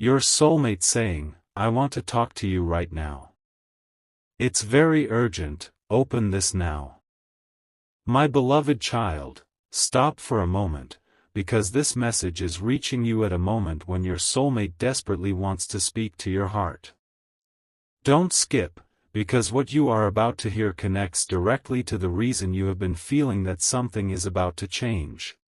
Your soulmate saying, "I want to talk to you right now. It's very urgent, open this now." My beloved child, stop for a moment, because this message is reaching you at a moment when your soulmate desperately wants to speak to your heart. Don't skip, because what you are about to hear connects directly to the reason you have been feeling that something is about to change.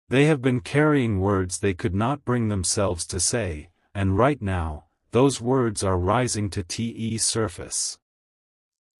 They have been carrying words they could not bring themselves to say, and right now, those words are rising to the surface.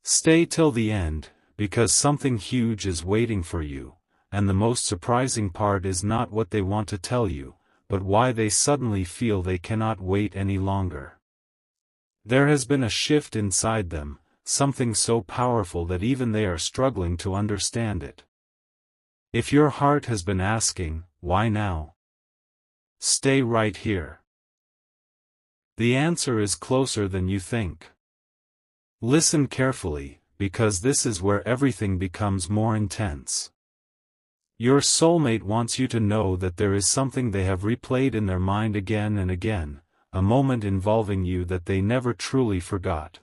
Stay till the end, because something huge is waiting for you, and the most surprising part is not what they want to tell you, but why they suddenly feel they cannot wait any longer. There has been a shift inside them, something so powerful that even they are struggling to understand it. If your heart has been asking, "Why now?" stay right here. The answer is closer than you think. Listen carefully, because this is where everything becomes more intense. Your soulmate wants you to know that there is something they have replayed in their mind again and again, a moment involving you that they never truly forgot.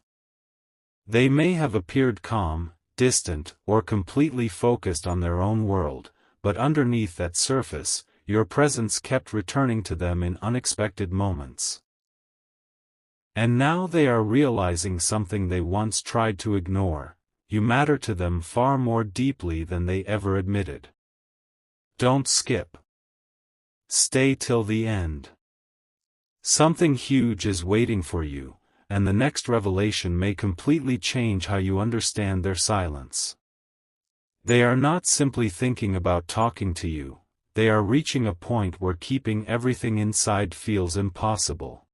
They may have appeared calm, distant, or completely focused on their own world, but underneath that surface, your presence kept returning to them in unexpected moments. And now they are realizing something they once tried to ignore: you matter to them far more deeply than they ever admitted. Don't skip. Stay till the end. Something huge is waiting for you, and the next revelation may completely change how you understand their silence. They are not simply thinking about talking to you, they are reaching a point where keeping everything inside feels impossible.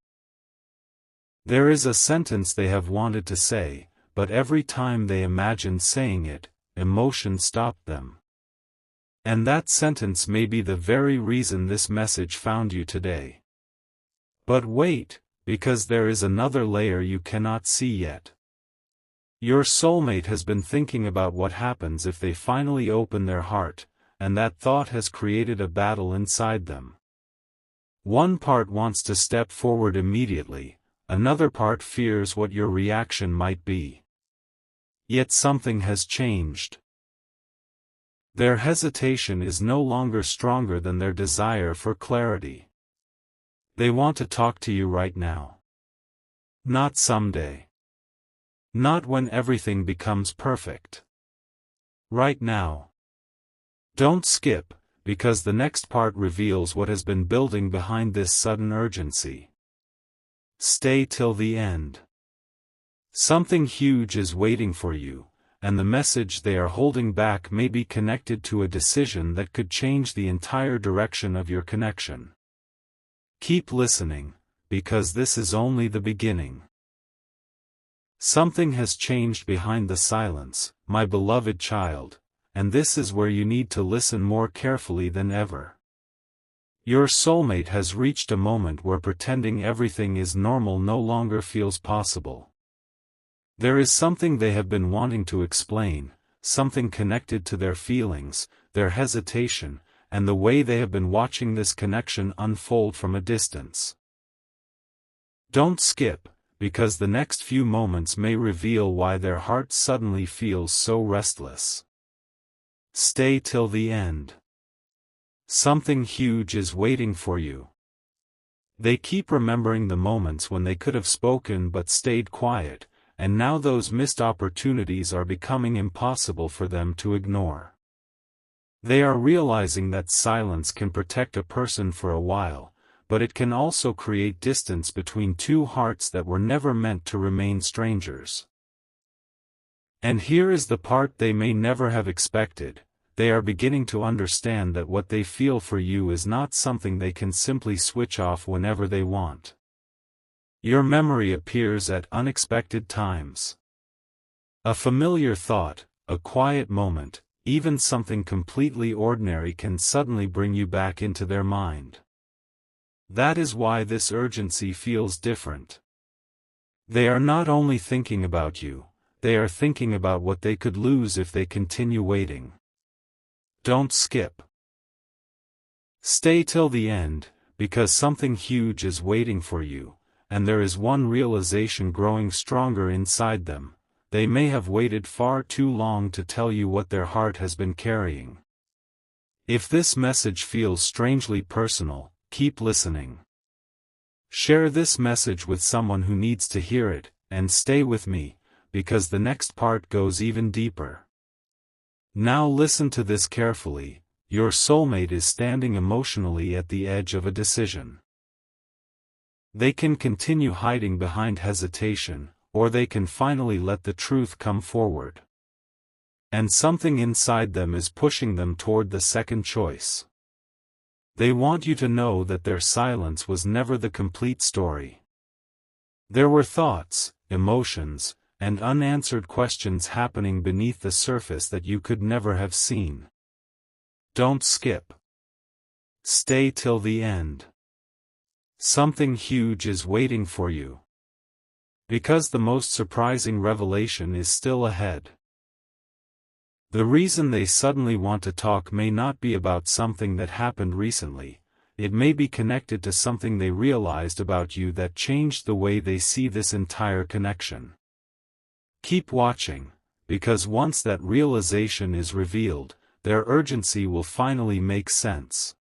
There is a sentence they have wanted to say, but every time they imagined saying it, emotion stopped them. And that sentence may be the very reason this message found you today. But wait, because there is another layer you cannot see yet. Your soulmate has been thinking about what happens if they finally open their heart, and that thought has created a battle inside them. One part wants to step forward immediately, another part fears what your reaction might be. Yet something has changed. Their hesitation is no longer stronger than their desire for clarity. They want to talk to you right now. Not someday. Not when everything becomes perfect. Right now. Don't skip, because the next part reveals what has been building behind this sudden urgency. Stay till the end. Something huge is waiting for you, and the message they are holding back may be connected to a decision that could change the entire direction of your connection. Keep listening, because this is only the beginning. Something has changed behind the silence, my beloved child, and this is where you need to listen more carefully than ever. Your soulmate has reached a moment where pretending everything is normal no longer feels possible. There is something they have been wanting to explain, something connected to their feelings, their hesitation, and the way they have been watching this connection unfold from a distance. Don't skip, because the next few moments may reveal why their heart suddenly feels so restless. Stay till the end. Something huge is waiting for you. They keep remembering the moments when they could have spoken but stayed quiet, and now those missed opportunities are becoming impossible for them to ignore. They are realizing that silence can protect a person for a while, but it can also create distance between two hearts that were never meant to remain strangers. And here is the part they may never have expected: they are beginning to understand that what they feel for you is not something they can simply switch off whenever they want. Your memory appears at unexpected times. A familiar thought, a quiet moment, even something completely ordinary can suddenly bring you back into their mind. That is why this urgency feels different. They are not only thinking about you, they are thinking about what they could lose if they continue waiting. Don't skip. Stay till the end, because something huge is waiting for you, and there is one realization growing stronger inside them. They may have waited far too long to tell you what their heart has been carrying. If this message feels strangely personal, keep listening. Share this message with someone who needs to hear it, and stay with me, because the next part goes even deeper. Now listen to this carefully. Your soulmate is standing emotionally at the edge of a decision. They can continue hiding behind hesitation, or they can finally let the truth come forward. And something inside them is pushing them toward the second choice. They want you to know that their silence was never the complete story. There were thoughts, emotions, and unanswered questions happening beneath the surface that you could never have seen. Don't skip. Stay till the end. Something huge is waiting for you. Because the most surprising revelation is still ahead. The reason they suddenly want to talk may not be about something that happened recently. It may be connected to something they realized about you that changed the way they see this entire connection. Keep watching, because once that realization is revealed, their urgency will finally make sense.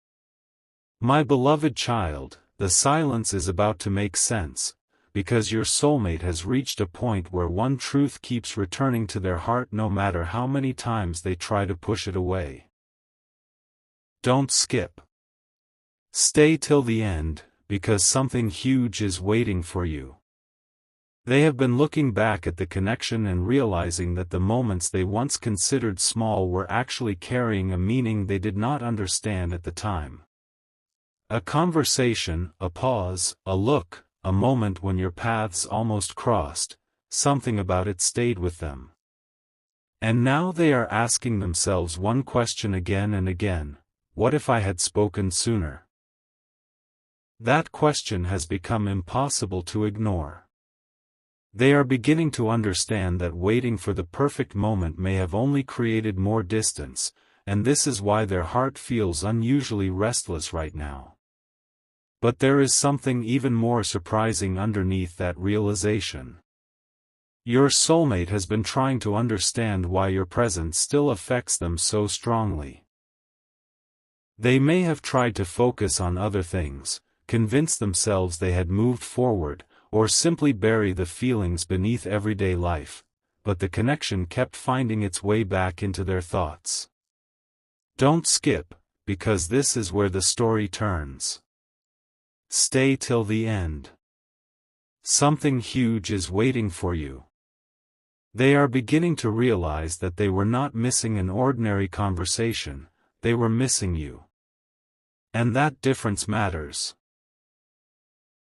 My beloved child, the silence is about to make sense, because your soulmate has reached a point where one truth keeps returning to their heart no matter how many times they try to push it away. Don't skip. Stay till the end, because something huge is waiting for you. They have been looking back at the connection and realizing that the moments they once considered small were actually carrying a meaning they did not understand at the time. A conversation, a pause, a look, a moment when your paths almost crossed, something about it stayed with them. And now they are asking themselves one question again and again: what if I had spoken sooner? That question has become impossible to ignore. They are beginning to understand that waiting for the perfect moment may have only created more distance, and this is why their heart feels unusually restless right now. But there is something even more surprising underneath that realization. Your soulmate has been trying to understand why your presence still affects them so strongly. They may have tried to focus on other things, convince themselves they had moved forward, or simply bury the feelings beneath everyday life, but the connection kept finding its way back into their thoughts. Don't skip, because this is where the story turns. Stay till the end. Something huge is waiting for you. They are beginning to realize that they were not missing an ordinary conversation, they were missing you. And that difference matters.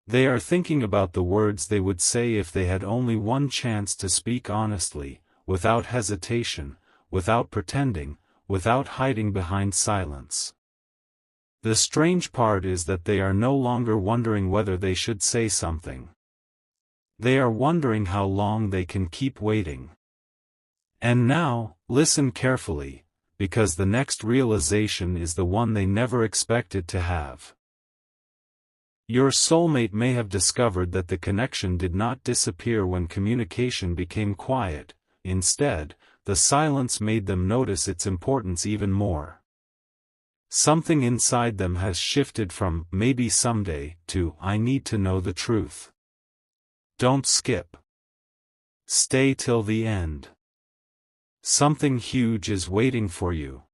They are thinking about the words they would say if they had only one chance to speak honestly, without hesitation, without pretending, without hiding behind silence. The strange part is that they are no longer wondering whether they should say something. They are wondering how long they can keep waiting. And now, listen carefully, because the next realization is the one they never expected to have. Your soulmate may have discovered that the connection did not disappear when communication became quiet. Instead, the silence made them notice its importance even more. Something inside them has shifted from "maybe someday" to "I need to know the truth." Don't skip. Stay till the end. Something huge is waiting for you.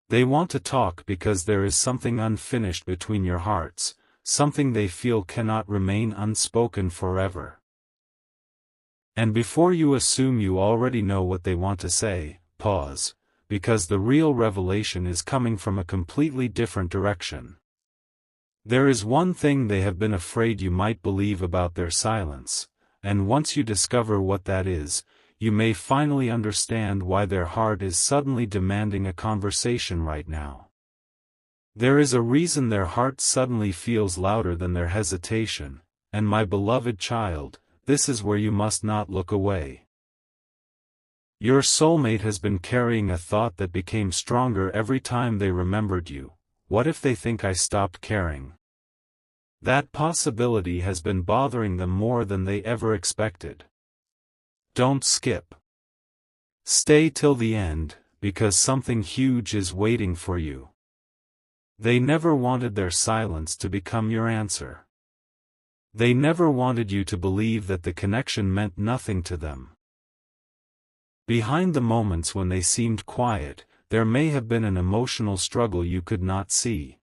They want to talk because there is something unfinished between your hearts, something they feel cannot remain unspoken forever. And before you assume you already know what they want to say, pause, because the real revelation is coming from a completely different direction. There is one thing they have been afraid you might believe about their silence, and once you discover what that is, you may finally understand why their heart is suddenly demanding a conversation right now. There is a reason their heart suddenly feels louder than their hesitation, and my beloved child, this is where you must not look away. Your soulmate has been carrying a thought that became stronger every time they remembered you. What if they think I stopped caring? That possibility has been bothering them more than they ever expected. Don't skip. Stay till the end, because something huge is waiting for you. They never wanted their silence to become your answer. They never wanted you to believe that the connection meant nothing to them. Behind the moments when they seemed quiet, there may have been an emotional struggle you could not see.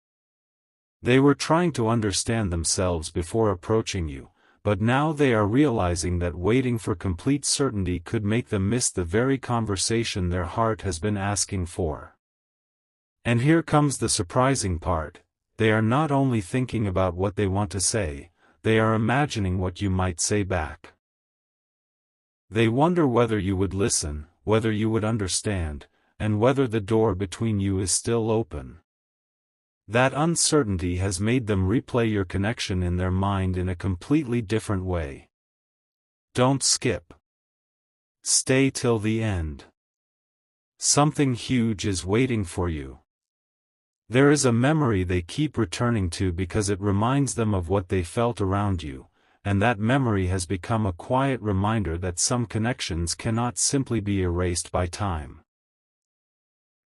They were trying to understand themselves before approaching you, but now they are realizing that waiting for complete certainty could make them miss the very conversation their heart has been asking for. And here comes the surprising part: they are not only thinking about what they want to say, they are imagining what you might say back. They wonder whether you would listen, whether you would understand, and whether the door between you is still open. That uncertainty has made them replay your connection in their mind in a completely different way. Don't skip. Stay till the end. Something huge is waiting for you. There is a memory they keep returning to because it reminds them of what they felt around you, and that memory has become a quiet reminder that some connections cannot simply be erased by time.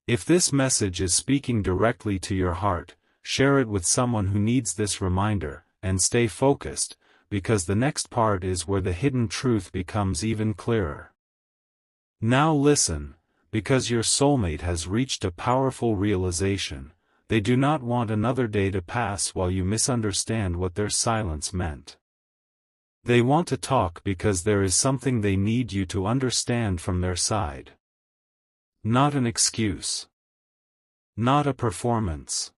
If this message is speaking directly to your heart, share it with someone who needs this reminder, and stay focused, because the next part is where the hidden truth becomes even clearer. Now listen, because your soulmate has reached a powerful realization: they do not want another day to pass while you misunderstand what their silence meant. They want to talk because there is something they need you to understand from their side. Not an excuse. Not a performance.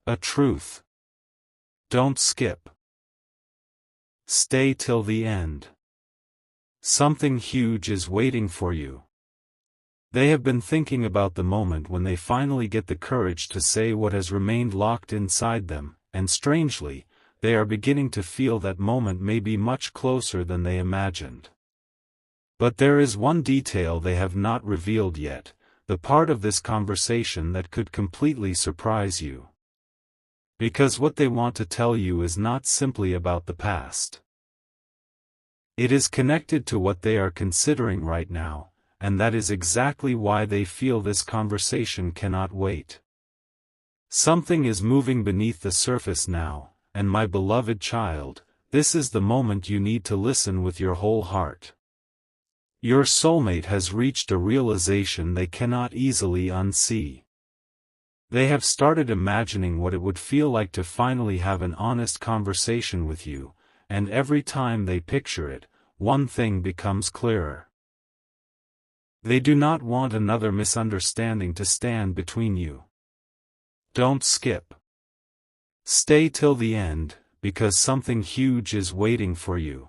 A truth. Don't skip. Stay till the end. Something huge is waiting for you. They have been thinking about the moment when they finally get the courage to say what has remained locked inside them, and strangely, they are beginning to feel that moment may be much closer than they imagined. But there is one detail they have not revealed yet, the part of this conversation that could completely surprise you. Because what they want to tell you is not simply about the past. It is connected to what they are considering right now, and that is exactly why they feel this conversation cannot wait. Something is moving beneath the surface now, and my beloved child, this is the moment you need to listen with your whole heart. Your soulmate has reached a realization they cannot easily unsee. They have started imagining what it would feel like to finally have an honest conversation with you, and every time they picture it, one thing becomes clearer. They do not want another misunderstanding to stand between you. Don't skip. Stay till the end, because something huge is waiting for you.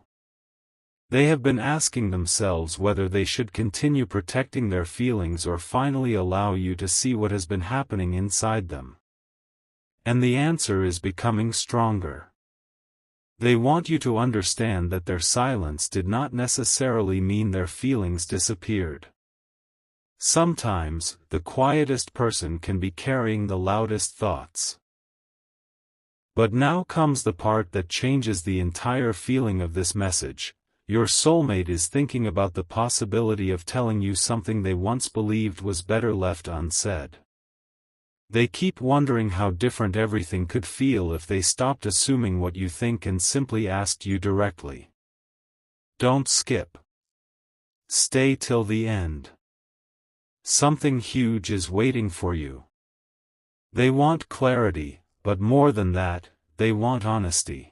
They have been asking themselves whether they should continue protecting their feelings or finally allow you to see what has been happening inside them. And the answer is becoming stronger. They want you to understand that their silence did not necessarily mean their feelings disappeared. Sometimes, the quietest person can be carrying the loudest thoughts. But now comes the part that changes the entire feeling of this message. Your soulmate is thinking about the possibility of telling you something they once believed was better left unsaid. They keep wondering how different everything could feel if they stopped assuming what you think and simply asked you directly. Don't skip. Stay till the end. Something huge is waiting for you. They want clarity, but more than that, they want honesty.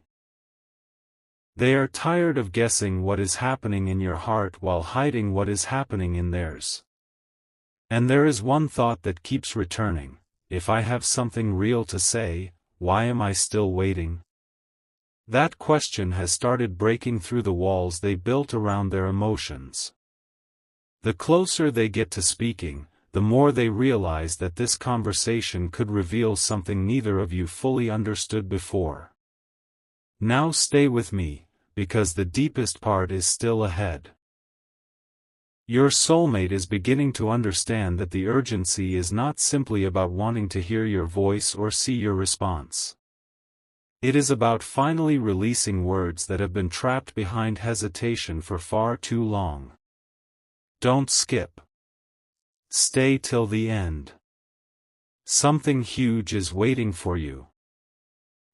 They are tired of guessing what is happening in your heart while hiding what is happening in theirs. And there is one thought that keeps returning: if I have something real to say, why am I still waiting? That question has started breaking through the walls they built around their emotions. The closer they get to speaking, the more they realize that this conversation could reveal something neither of you fully understood before. Now stay with me, because the deepest part is still ahead. Your soulmate is beginning to understand that the urgency is not simply about wanting to hear your voice or see your response. It is about finally releasing words that have been trapped behind hesitation for far too long. Don't skip. Stay till the end. Something huge is waiting for you.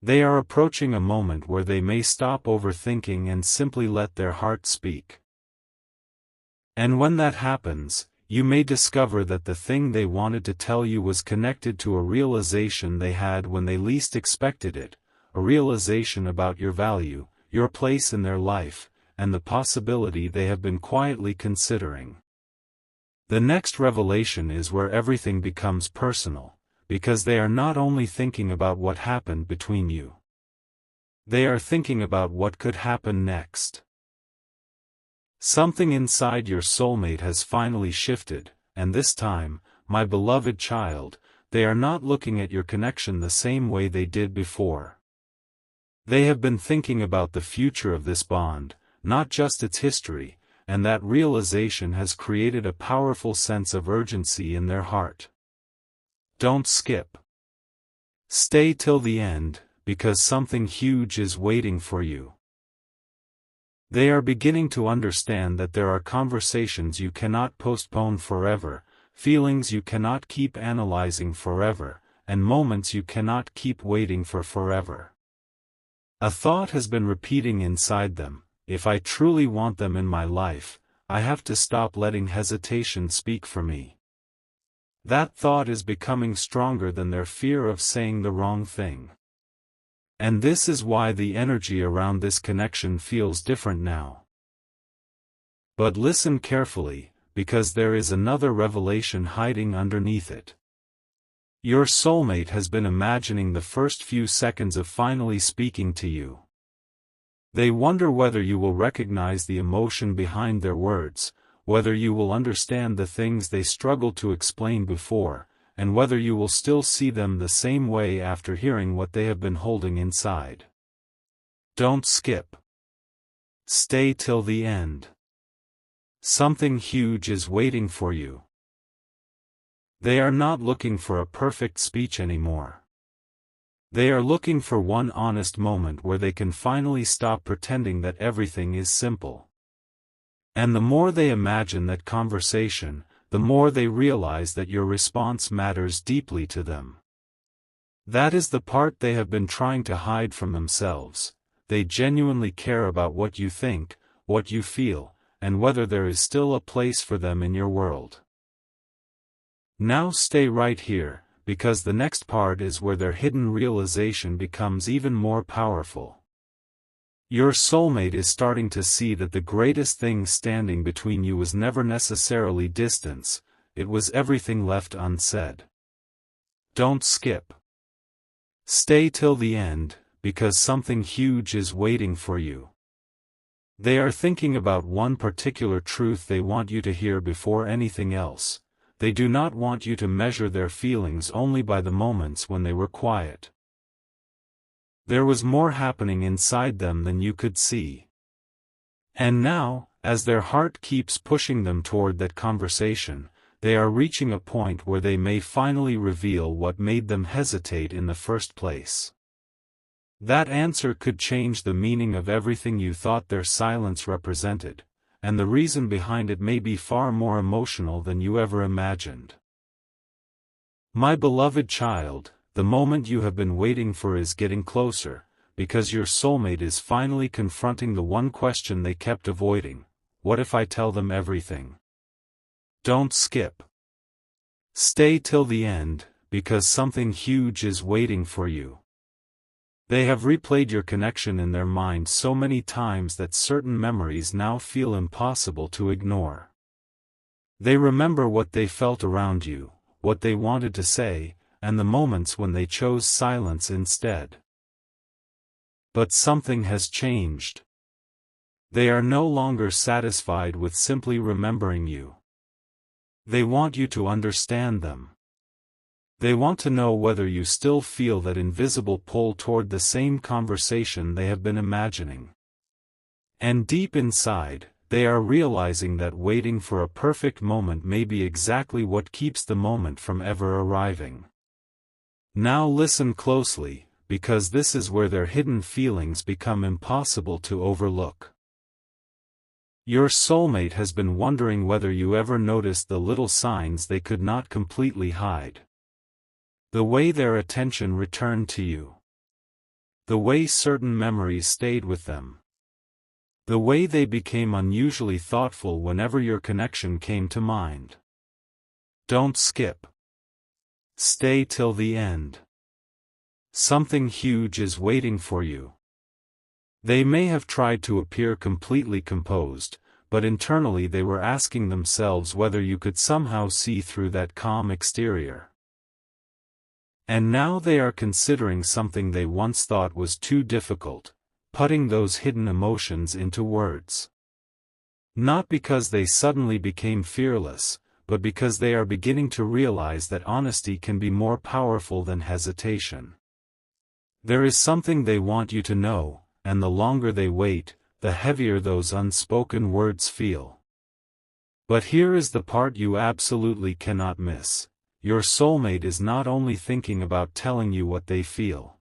They are approaching a moment where they may stop overthinking and simply let their heart speak. And when that happens, you may discover that the thing they wanted to tell you was connected to a realization they had when they least expected it, a realization about your value, your place in their life, and the possibility they have been quietly considering. The next revelation is where everything becomes personal, because they are not only thinking about what happened between you. They are thinking about what could happen next. Something inside your soulmate has finally shifted, and this time, my beloved child, they are not looking at your connection the same way they did before. They have been thinking about the future of this bond, not just its history, and that realization has created a powerful sense of urgency in their heart. Don't skip. Stay till the end, because something huge is waiting for you. They are beginning to understand that there are conversations you cannot postpone forever, feelings you cannot keep analyzing forever, and moments you cannot keep waiting for forever. A thought has been repeating inside them: if I truly want them in my life, I have to stop letting hesitation speak for me. That thought is becoming stronger than their fear of saying the wrong thing. And this is why the energy around this connection feels different now. But listen carefully, because there is another revelation hiding underneath it. Your soulmate has been imagining the first few seconds of finally speaking to you. They wonder whether you will recognize the emotion behind their words, whether you will understand the things they struggled to explain before, and whether you will still see them the same way after hearing what they have been holding inside. Don't skip. Stay till the end. Something huge is waiting for you. They are not looking for a perfect speech anymore. They are looking for one honest moment where they can finally stop pretending that everything is simple. And the more they imagine that conversation, the more they realize that your response matters deeply to them. That is the part they have been trying to hide from themselves. They genuinely care about what you think, what you feel, and whether there is still a place for them in your world. Now stay right here, because the next part is where their hidden realization becomes even more powerful. Your soulmate is starting to see that the greatest thing standing between you was never necessarily distance, it was everything left unsaid. Don't skip. Stay till the end, because something huge is waiting for you. They are thinking about one particular truth they want you to hear before anything else. They do not want you to measure their feelings only by the moments when they were quiet. There was more happening inside them than you could see. And now, as their heart keeps pushing them toward that conversation, they are reaching a point where they may finally reveal what made them hesitate in the first place. That answer could change the meaning of everything you thought their silence represented, and the reason behind it may be far more emotional than you ever imagined. My beloved child, the moment you have been waiting for is getting closer, because your soulmate is finally confronting the one question they kept avoiding: what if I tell them everything? Don't skip. Stay till the end, because something huge is waiting for you. They have replayed your connection in their mind so many times that certain memories now feel impossible to ignore. They remember what they felt around you, what they wanted to say, and the moments when they chose silence instead. But something has changed. They are no longer satisfied with simply remembering you. They want you to understand them. They want to know whether you still feel that invisible pull toward the same conversation they have been imagining. And deep inside, they are realizing that waiting for a perfect moment may be exactly what keeps the moment from ever arriving. Now listen closely, because this is where their hidden feelings become impossible to overlook. Your soulmate has been wondering whether you ever noticed the little signs they could not completely hide. The way their attention returned to you. The way certain memories stayed with them. The way they became unusually thoughtful whenever your connection came to mind. Don't skip. Stay till the end. Something huge is waiting for you. They may have tried to appear completely composed, but internally they were asking themselves whether you could somehow see through that calm exterior. And now they are considering something they once thought was too difficult, putting those hidden emotions into words. Not because they suddenly became fearless, but because they are beginning to realize that honesty can be more powerful than hesitation. There is something they want you to know, and the longer they wait, the heavier those unspoken words feel. But here is the part you absolutely cannot miss. Your soulmate is not only thinking about telling you what they feel.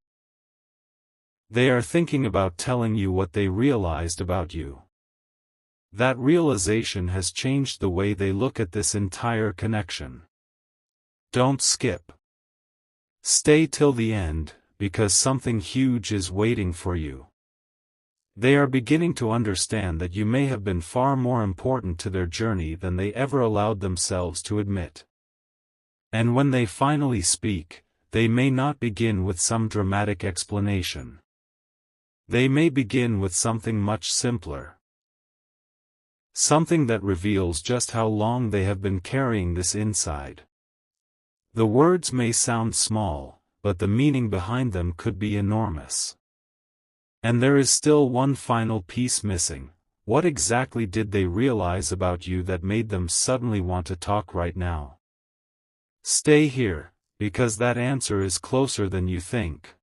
They are thinking about telling you what they realized about you. That realization has changed the way they look at this entire connection. Don't skip. Stay till the end, because something huge is waiting for you. They are beginning to understand that you may have been far more important to their journey than they ever allowed themselves to admit. And when they finally speak, they may not begin with some dramatic explanation. They may begin with something much simpler. Something that reveals just how long they have been carrying this inside. The words may sound small, but the meaning behind them could be enormous. And there is still one final piece missing. What exactly did they realize about you that made them suddenly want to talk right now? Stay here, because that answer is closer than you think.